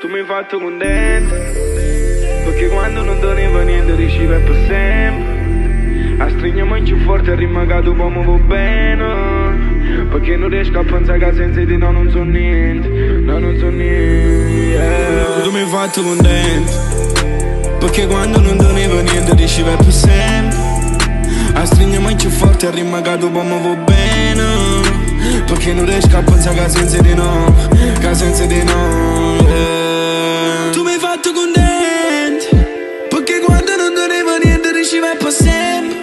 Tu mi hai fatto contento, perché quando non doneva niente riuscivi per sempre. A stringermi più forte e rimagato poi mi va bene, perché non riesco a pensare che senza di no non so niente, no non so niente, yeah. Tu mi hai fatto contento, perché quando non doneva niente riuscivi per sempre. A stringermi più forte e rimagato poi mi va bene, perché non riesco a pensare che senza di no, che senza di no, yeah. Tu mi hai fatto contento, perché quando non doneva niente riuscivi per sempre.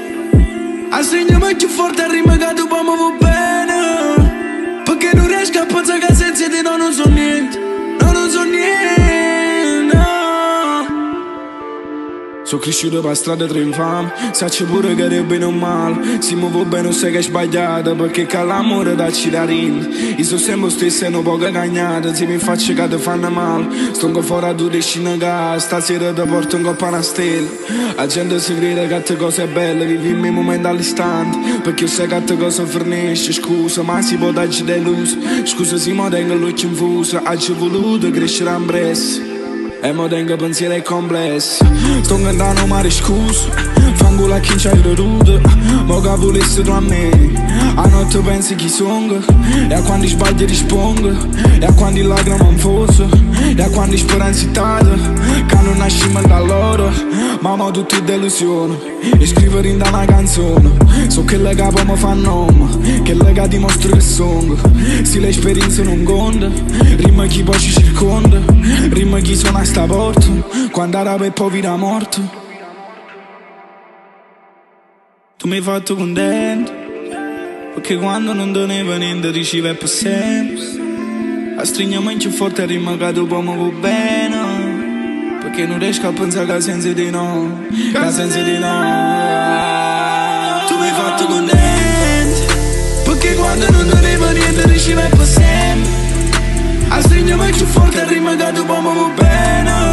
A stringermi più forte e rimagato poi mi va bene, perché non riesco a pensare che senza di no non so niente, no non so niente, no. Sono cresciuto per strada trionfante, saccio pure che è bene o male. Se mi va bene non sai che è sbagliato, perché che l'amore dacci da rin. Io sono sempre stesso e non poco cagnato, se mi faccio che ti fanno male. Sto ancora fuori a tu desci in casa, stasera ti porto un coppa una stella. La gente si crede che te cose belle, vivi i miei momenti all'istante, perché io sai che te cosa fornisce. Scusa, ma si può darci deluso, scusa se mi tengo l'occhio infuso. Oggi ho voluto crescere in presso e mo tengo pensieri complessi. Sto cantando mare scusa, fanculo a chi ci hai creduto, mo che volessi tu a me. A notte pensi chi sono, e a quando sbaglio rispondo, e a quando lacrime infuso, e a quando speranza cittata, che non nascimo da loro, ma mo tutte delusioni. E scrivere in una canzone, so che le capo mi fa nome, che le che dimostro che sono. Se le esperienze non conta, rima chi poi ci circonda, rima chi suona sta porta, quando era per poi vita morto. Tu mi hai fatto contento, perché quando non doneva niente riuscivi per sempre. A stringermi più forte e rimagato poi mi va bene, perché non riesco a pensare che senza di no, che senza di no. Tu mi hai fatto contento, perché quando non doneva niente riuscivi per sempre. A stringermi più forte e rimagato poi mi va bene,